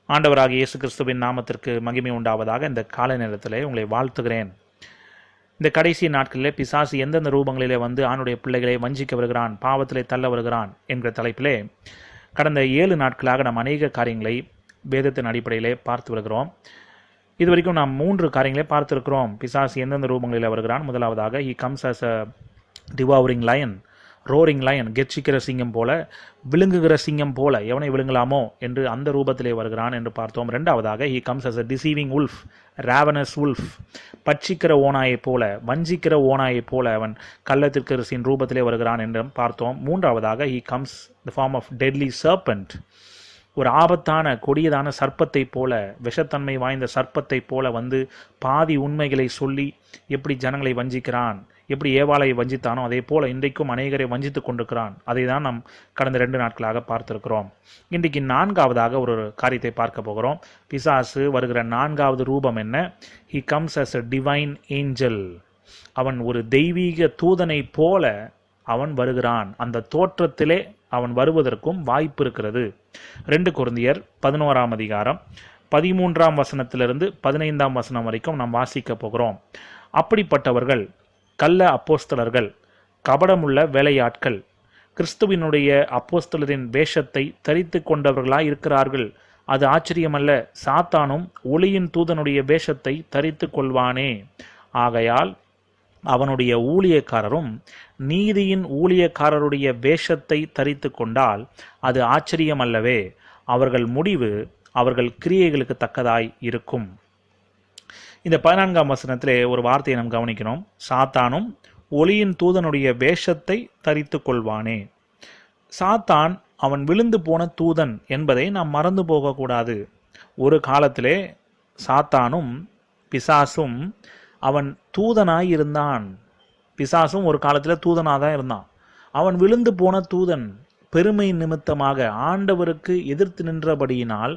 ஆண்டவராகிய இயேசு கிறிஸ்துவின் நாமத்திற்கு மகிமை உண்டாவதாக. இந்த காலை நேரத்திலே உங்களை வாழ்த்துகிறேன். இந்த கடைசி நாட்களிலே பிசாசு எந்தெந்த ரூபங்களிலே வந்து ஆணுடைய பிள்ளைகளை வஞ்சிக்க வருகிறான், பாவத்திலே தள்ள வருகிறான் என்கிற தலைப்பிலே கடந்த 7 நாட்களாக நாம் அநேக காரியங்களை வேதத்தின் அடிப்படையிலே பார்த்து வருகிறோம். இதுவரைக்கும் நாம் 3 காரியங்களை பார்த்திருக்கிறோம். பிசாசு எந்தெந்த ரூபங்களில் வருகிறான். முதலாவதாக he comes as a devouring lion, roaring lion, கெர்ச்சிக்கிற சிங்கம் போல, விழுங்குகிற சிங்கம் போல, எவனை விழுங்கலாமோ என்று அந்த ரூபத்திலே வருகிறான் என்று பார்த்தோம். இரண்டாவதாக he comes as a deceiving wolf, ravenous wolf, பட்சிக்கிற ஓநாயைப் போல, வஞ்சிக்கிற ஓநாயைப் போல அவன் கள்ளத்திற்கரசின் ரூபத்திலே வருகிறான் என்று பார்த்தோம். மூன்றாவதாக he comes the form of deadly serpent, ஒரு ஆபத்தான கொடியதான சர்ப்பத்தை போல, விஷத்தன்மை வாய்ந்த சர்ப்பத்தை போல வந்து பாதி உண்மைகளை சொல்லி எப்படி ஜனங்களை வஞ்சிக்கிறான், எப்படி ஏவாளை வஞ்சித்தானோ அதே போல இன்றைக்கும் அநேகரை வஞ்சித்து கொண்டிருக்கிறான். அதை தான் நாம் கடந்த 2 நாட்களாக பார்த்திருக்கிறோம். இன்றைக்கு 4ஆவதாக ஒரு காரியத்தை பார்க்க போகிறோம். பிசாசு வருகிற 4ஆவது ரூபம் என்ன? he comes as a divine angel, அவன் ஒரு தெய்வீக தூதனை போல அவன் வருகிறான். அந்த தோற்றத்திலே அவன் வருவதற்கும் வாய்ப்பு இருக்கிறது. 2 கொரிந்தியர் 11ஆம் அதிகாரம் 13ஆம் வசனத்திலிருந்து 15ஆம் வசனம் வரைக்கும் நாம் வாசிக்க போகிறோம். அப்படிப்பட்டவர்கள் கள்ள அப்போஸ்தலர்கள், கபடமுள்ள வேலையாட்கள், கிறிஸ்துவினுடைய அப்போஸ்தலரின் வேஷத்தை தரித்து கொண்டவர்களாய் இருக்கிறார்கள். அது ஆச்சரியமல்ல, சாத்தானும் ஒளியின் தூதனுடைய வேஷத்தை தரித்து கொள்வானே. ஆகையால் அவனுடைய ஊழியக்காரரும் நீதியின் ஊழியக்காரருடைய வேஷத்தை தரித்து கொண்டால் அது ஆச்சரியமல்லவே. அவர்கள் முடிவு அவர்கள் கிரியைகளுக்கு தக்கதாய் இருக்கும். இந்த 14ஆம் வசனத்திலே ஒரு வார்த்தையை நாம் கவனிக்கணும். சாத்தானும் ஒளியின் தூதனுடைய வேஷத்தை தரித்து கொள்வானே. சாத்தான் அவன் விழுந்து போன தூதன் என்பதை நாம் மறந்து போகக்கூடாது. ஒரு காலத்திலே சாத்தானும் பிசாசும் அவன் தூதனாய் இருந்தான். பிசாசும் ஒரு காலத்தில் தூதனாக தான் இருந்தான். அவன் விழுந்து போன தூதன் பெருமை நிமித்தமாக ஆண்டவருக்கு எதிர்த்து நின்றபடியினால்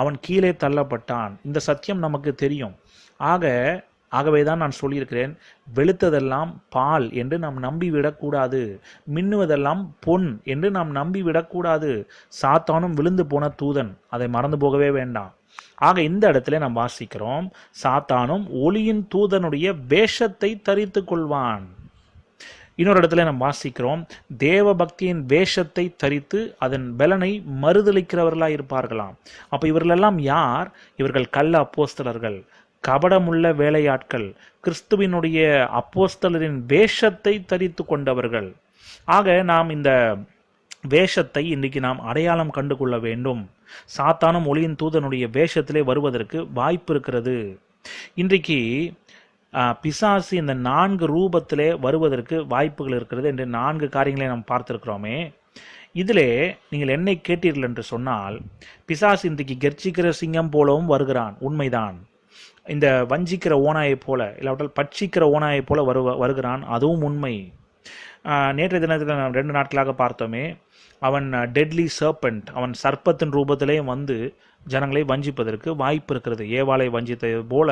அவன் கீழே தள்ளப்பட்டான். இந்த சத்தியம் நமக்கு தெரியும். ஆகவே தான் நான் சொல்லியிருக்கிறேன், வெளுத்ததெல்லாம் பால் என்று நாம் நம்பிவிடக்கூடாது, மின்னுவதெல்லாம் பொன் என்று நாம் நம்பிவிடக்கூடாது. சாத்தானும் விழுந்து போன தூதன், அதை மறந்து போகவே வேண்டாம். ஆக இந்த இடத்துல நாம் வாசிக்கிறோம், சாத்தானும் ஒளியின் தூதனுடைய வேஷத்தை தரித்து கொள்வான். இன்னொரு இடத்துல நாம் வாசிக்கிறோம், தேவ பக்தியின் வேஷத்தை தரித்து அதன் பலனை மறுதளிக்கிறவர்களாக இருப்பார்களாம். அப்போ இவர்களெல்லாம் யார்? இவர்கள் கள்ள அப்போஸ்தலர்கள், கபடமுள்ள வேலையாட்கள், கிறிஸ்துவினுடைய அப்போஸ்தலரின் வேஷத்தை தரித்து கொண்டவர்கள். ஆக நாம் இந்த வேஷத்தை இன்றைக்கு நாம் அடையாளம் கண்டு கொள்ள வேண்டும். சாத்தானும் ஒளியின் தூதனுடைய வேஷத்திலே வருவதற்கு வாய்ப்பு இருக்கிறது. இன்றைக்கு பிசாசு இந்த 4 ரூபத்திலே வருவதற்கு வாய்ப்புகள் இருக்கிறது என்று 4 காரியங்களை நாம் பார்த்திருக்கிறோமே. இதிலே நீங்கள் என்னை கேட்டீர்கள் என்று சொன்னால், பிசாசு இன்றைக்கு கெர்ச்சிக்கிற சிங்கம் போலவும் வருகிறான், உண்மைதான். இந்த வஞ்சிக்கிற ஓநாயை போல, இல்லாவிட்டால் பட்சிக்கிற ஓநாயை போல வருகிறான், அதுவும் உண்மை. நேற்றைய தினத்தில் 2 நாட்களாக பார்த்தோமே, அவன் டெட்லி சர்பெண்ட், அவன் சர்ப்பத்தின் ரூபத்திலே வந்து ஜனங்களை வஞ்சிப்பதற்கு வாய்ப்பு இருக்கிறது. ஏவாளை வஞ்சித்தது போல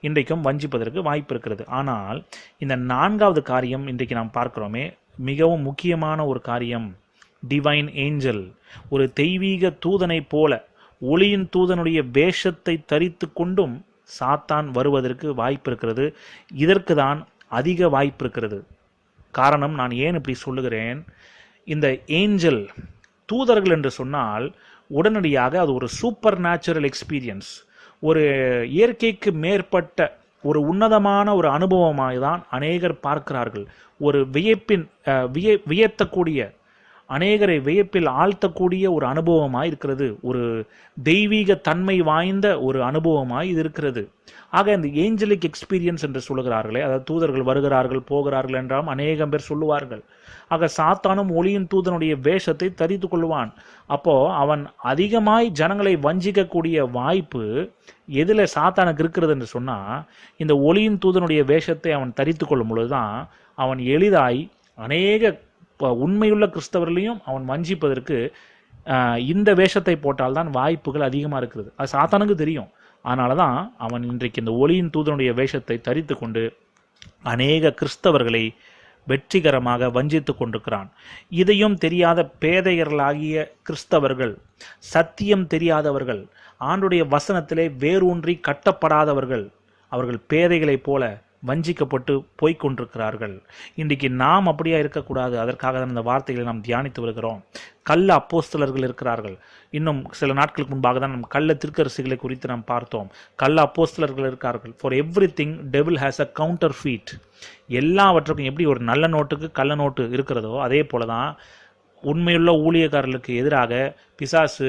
இன்றைக்கும் வஞ்சிப்பதற்கு வாய்ப்பு இருக்கிறது. ஆனால் இந்த 4ஆவது காரியம் இன்றைக்கு நாம் பார்க்கிறோமே, மிகவும் முக்கியமான ஒரு காரியம். டிவைன் ஏஞ்சல், ஒரு தெய்வீக தூதனை போல, ஒளியின் தூதனுடைய வேஷத்தை தரித்து கொண்டும் சாத்தான் வருவதற்கு வாய்ப்பு இருக்கிறது. இதற்கு தான் அதிக வாய்ப்பு இருக்கிறது. காரணம், நான் ஏன் இப்படி சொல்லுகிறேன், இந்த ஏஞ்சல் தூதர்கள் என்று சொன்னால் உடனடியாக அது ஒரு சூப்பர் நேச்சுரல் எக்ஸ்பீரியன்ஸ், ஒரு இயற்கைக்கு மேற்பட்ட ஒரு உன்னதமான ஒரு அனுபவமாக தான் அநேகர் பார்க்கிறார்கள். ஒரு வியத்தக்கூடிய, அநேகரை வியப்பில் ஆழ்த்தக்கூடிய ஒரு அனுபவமாய் இருக்கிறது. ஒரு தெய்வீக தன்மை வாய்ந்த ஒரு அனுபவமாய் இது இருக்கிறது. ஆக இந்த ஏஞ்சலிக் எக்ஸ்பீரியன்ஸ் என்று சொல்லுகிறார்களே, அதாவது தூதர்கள் வருகிறார்கள் போகிறார்கள் என்றாலும் அநேகம் பேர் சொல்லுவார்கள். ஆக சாத்தானும் ஒளியின் தூதனுடைய வேஷத்தை தரித்து கொள்வான். அப்போ அவன் அதிகமாய் ஜனங்களை வஞ்சிக்கக்கூடிய வாய்ப்பு எதில் சாத்தானுக்கு இருக்கிறது என்று சொன்னால், இந்த ஒளியின் தூதனுடைய வேஷத்தை அவன் தரித்து கொள்ளும் பொழுதுதான் அவன் எளிதாய் அநேக உண்மையுள்ள கிறிஸ்தவர்களையும் அவன் வஞ்சிப்பதற்கு இந்த வேஷத்தை போட்டால்தான் வாய்ப்புகள் அதிகமாக இருக்கிறது. அது சாத்தானுக்கு தெரியும். அதனால தான் அவன் இன்றைக்கு இந்த ஒளியின் தூதனுடைய வேஷத்தை தரித்து கொண்டு அநேக கிறிஸ்தவர்களை வெற்றிகரமாக வஞ்சித்து கொண்டிருக்கிறான். இதையும் தெரியாத பேதையர்களாகிய கிறிஸ்தவர்கள், சத்தியம் தெரியாதவர்கள், ஆண்டுடைய வசனத்திலே வேரூன்றி கட்டப்படாதவர்கள், அவர்கள் பேதைகளைப் போல வஞ்சிக்கப்பட்டு போய்கொண்டிருக்கிறார்கள். இன்றைக்கு நாம் அப்படியா இருக்கக்கூடாது. அதற்காக தான் இந்த வார்த்தைகளை நாம் தியானித்து வருகிறோம். கள்ள அப்போஸ்தலர்கள் இருக்கிறார்கள். இன்னும் சில நாட்களுக்கு முன்பாக தான் நம் கள்ள திருக்கரசிகளை குறித்து நாம் பார்த்தோம். கள்ள அப்போஸ்தலர்கள் இருக்கார்கள். For everything devil has a counterfeit. எல்லாவற்றுக்கும் எப்படி ஒரு நல்ல நோட்டுக்கு கள்ள நோட்டு இருக்கிறதோ அதே போல தான் உண்மையுள்ள ஊழியக்காரர்களுக்கு எதிராக பிசாசு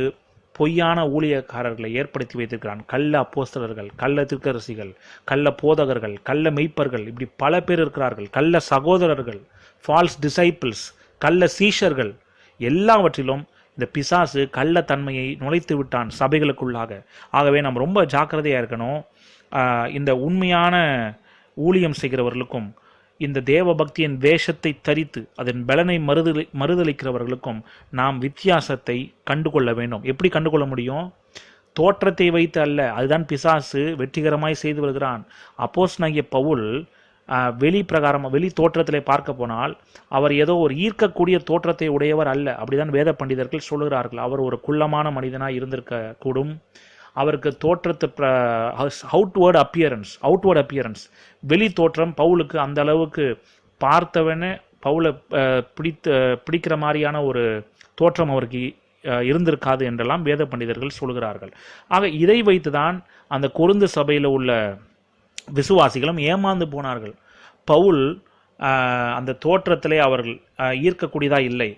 பொய்யான ஊழியக்காரர்களை ஏற்படுத்தி வைத்திருக்கிறான். கள்ள அப்போஸ்தலர்கள், கள்ள திருக்கரசிகள், கள்ள போதகர்கள், கள்ள மெய்ப்பர்கள், இப்படி பல பேர் இருக்கிறார்கள். கள்ள சகோதரர்கள், ஃபால்ஸ் டிசைபிள்ஸ், கள்ள சீஷர்கள், எல்லாவற்றிலும் இந்த பிசாசு கள்ளத்தன்மையை நுழைத்து விட்டான் சபைகளுக்குள்ளாக. ஆகவே நாம் ரொம்ப ஜாக்கிரதையாக இருக்கணும். இந்த உண்மையான ஊழியம் செய்கிறவர்களுக்கும் இந்த தேவ பக்தியின் வேஷத்தை தரித்து அதன் பலனை மறுதளிக்கிறவர்களுக்கும் நாம் வித்தியாசத்தை கண்டுகொள்ள வேண்டும். எப்படி கண்டுகொள்ள முடியும்? தோற்றத்தை வைத்து அல்ல. அதுதான் பிசாசு வெற்றிகரமாய் செய்து வருகிறான். அப்போஸ்தலனாகிய பவுல் வெளி தோற்றத்திலே பார்க்க போனால் அவர் ஏதோ ஒரு ஈர்க்கக்கூடிய தோற்றத்தை உடையவர் அல்ல. அப்படிதான் வேத பண்டிதர்கள் சொல்லுகிறார்கள். அவர் ஒரு குள்ளமான மனிதனாய் இருந்திருக்க கூடும். அவருக்கு தோற்றத்தை அவுட்வேர்ட் அப்பியரன்ஸ் வெளி தோற்றம் பவுலுக்கு அந்த அளவுக்கு பார்த்தவனே பவுலை பிடிக்கிற மாதிரியான ஒரு தோற்றம் அவருக்கு இருந்திருக்காது என்றெல்லாம் வேத பண்டிதர்கள் சொல்கிறார்கள். ஆக இதை வைத்துதான் அந்த கொரிந்து சபையில் உள்ள விசுவாசிகளும் ஏமாந்து போனார்கள். பவுல் அந்த தோற்றத்திலே அவர்கள் ஈர்க்கக்கூடியதா இல்லை.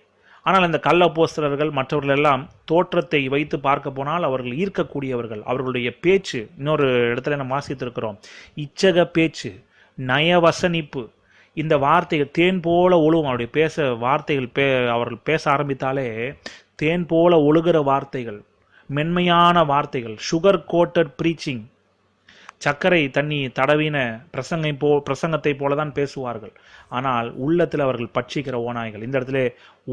ஆனால் இந்த கள்ள அப்போஸ்தலர்கள் மற்றவர்கள் எல்லாம் தோற்றத்தை வைத்து பார்க்க போனால் அவர்கள் ஈர்க்கக்கூடியவர்கள். அவர்களுடைய பேச்சு, இன்னொரு இடத்துல நம்ம வாசித்திருக்கிறோம், இச்சக பேச்சு, நயவசனிப்பு, இந்த வார்த்தைகள் தேன் போல ஒழுகும். அவருடைய வார்த்தைகள் அவர்கள் பேச ஆரம்பித்தாலே தேன் போல ஒழுகிற வார்த்தைகள், மென்மையான வார்த்தைகள், சுகர் கோட்டட் ப்ரீச்சிங், சர்க்கரை தண்ணி தடவின பிரசங்கத்தை போலதான் பேசுவார்கள். ஆனால் உள்ளத்தில் அவர்கள் பட்சிக்கிற ஓநாய்கள். இந்த இடத்துல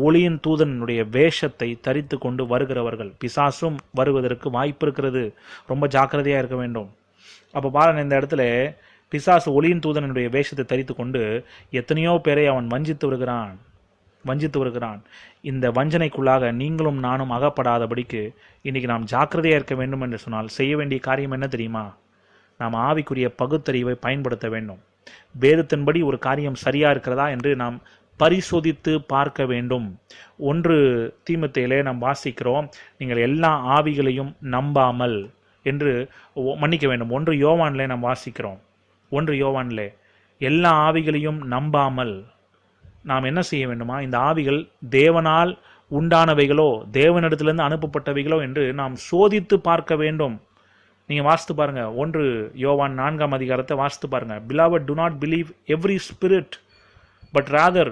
ஒளியின் தூதனுடைய வேஷத்தை தரித்து கொண்டு வருகிறவர்கள். பிசாசும் வருவதற்கு வாய்ப்பு இருக்கிறது. ரொம்ப ஜாக்கிரதையாக இருக்க வேண்டும். அப்போ பாருங்க, இந்த இடத்துல பிசாசு ஒளியின் தூதனுடைய வேஷத்தை தரித்து கொண்டு எத்தனையோ பேரை அவன் வஞ்சித்து வருகிறான். இந்த வஞ்சனைக்குள்ளாக நீங்களும் நானும் அகப்படாதபடிக்கு இன்னைக்கு நாம் ஜாக்கிரதையாக இருக்க வேண்டும் என்று சொன்னால் செய்ய வேண்டிய காரியம் என்ன தெரியுமா? நாம் ஆவிக்குரிய பகுத்தறிவை பயன்படுத்த வேண்டும். வேதத்தின்படி ஒரு காரியம் சரியா இருக்கிறதா என்று நாம் பரிசோதித்து பார்க்க வேண்டும். 1 தீமோத்தேயுவிலே நாம் வாசிக்கிறோம், நீங்கள் எல்லா ஆவிகளையும் நம்பாமல் என்று மன்னிக்க வேண்டும். 1 யோவானிலே நாம் வாசிக்கிறோம். 1 யோவானிலே எல்லா ஆவிகளையும் நம்பாமல் நாம் என்ன செய்ய வேண்டுமா? இந்த ஆவிகள் தேவனால் உண்டானவைகளோ தேவனிடத்திலிருந்து அனுப்பப்பட்டவைகளோ என்று நாம் சோதித்து பார்க்க வேண்டும். நீங்கள் வாசித்து பாருங்க, 1 யோவான் 4ஆம் அதிகாரத்தை வாசித்து பாருங்க. Beloved, do not believe every spirit, but rather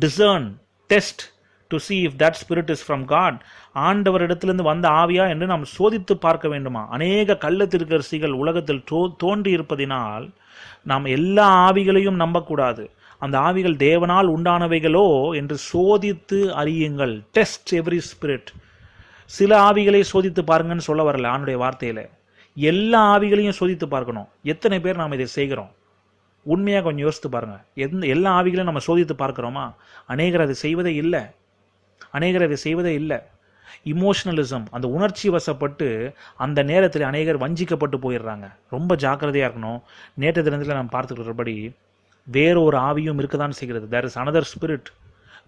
discern, test to see if that spirit is from God. ஆண்டவரிடத்திலிருந்து வந்த ஆவியா என்று நாம் சோதித்து பார்க்க வேண்டுமா? அநேக கள்ள திருக்கரசிகள் உலகத்தில் தோன்றி இருப்பதினால் நாம் எல்லா ஆவிகளையும் நம்பக்கூடாது. அந்த ஆவிகள் தேவனால் உண்டானவைகளோ என்று சோதித்து அறியுங்கள். Test every spirit. சில ஆவிகளை சோதித்து பாருங்கன்னு சொல்ல வரல ஆண்டுடைய வார்த்தையில. எல்லா ஆவிகளையும் சோதித்து பார்க்கணும். எத்தனை பேர் நாம் இதை செய்கிறோம்? உண்மையாக கொஞ்சம் யோசித்து பாருங்க. எல்லா ஆவிகளையும் நம்ம சோதித்து பார்க்கிறோமா? அநேகர் அதை செய்வதே இல்லை. இமோஷனலிசம், அந்த உணர்ச்சி வசப்பட்டு அந்த நேரத்தில் அநேகர் வஞ்சிக்கப்பட்டு போயிடுறாங்க. ரொம்ப ஜாக்கிரதையாக இருக்கணும். நேற்று தினத்தில் நாம் பார்த்துக்கிறபடி வேறொரு ஆவியும் இருக்கதான் செய்கிறது. There is another spirit.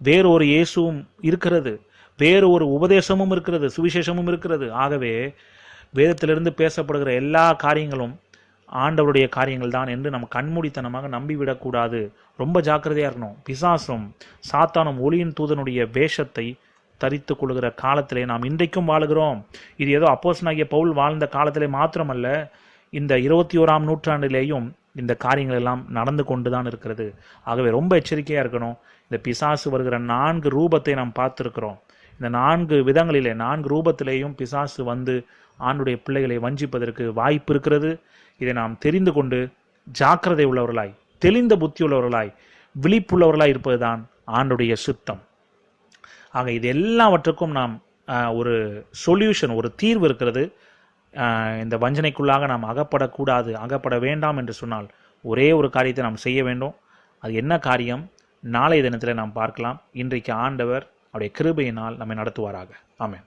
வேறொரு இயேசுவும் இருக்கிறது. வேறு ஒரு உபதேசமும் இருக்கிறது, சுவிசேஷமும் இருக்கிறது. ஆகவே வேதத்திலிருந்து பேசப்படுகிற எல்லா காரியங்களும் ஆண்டவருடைய காரியங்கள் தான் என்று நம்ம கண்மூடித்தனமாக நம்பிவிடக்கூடாது. ரொம்ப ஜாக்கிரதையாக இருக்கணும். பிசாசும் சாத்தானும் ஒளியின் தூதனுடைய வேஷத்தை தரித்து கொள்கிற காலத்திலே நாம் இன்றைக்கும் வாழுகிறோம். இது ஏதோ அப்போஸ்தலனாகிய பவுல் வாழ்ந்த காலத்திலே மாத்திரமல்ல, இந்த 21ஆம் நூற்றாண்டிலேயும் இந்த காரியங்கள் எல்லாம் நடந்து கொண்டு தான் இருக்கிறது. ஆகவே ரொம்ப எச்சரிக்கையாக இருக்கணும். இந்த பிசாசு வருகிற 4 ரூபத்தை நாம் பார்த்துருக்கிறோம். இந்த 4 விதங்களிலே 4 ரூபத்திலேயும் பிசாசு வந்து ஆண்டுடைய பிள்ளைகளை வஞ்சிப்பதற்கு வாய்ப்பு இருக்கிறது. இதை நாம் தெரிந்து கொண்டு ஜாக்கிரதை உள்ளவர்களாய், தெளிந்த புத்தி உள்ளவர்களாய், விழிப்புள்ளவர்களாய் இருப்பதுதான் ஆண்டுடைய சித்தம். ஆக இது எல்லாவற்றுக்கும் நாம் ஒரு சொல்யூஷன், ஒரு தீர்வு இருக்கிறது. இந்த வஞ்சனைக்குள்ளாக நாம் அகப்பட வேண்டாம் என்று சொன்னால் ஒரே ஒரு காரியத்தை நாம் செய்ய வேண்டும். அது என்ன காரியம்? நாளைய தினத்தில் நாம் பார்க்கலாம். இன்றைக்கு ஆண்டவர் அவருடைய கிருபையினால் நம்மை நடத்துவாராக. ஆமென்.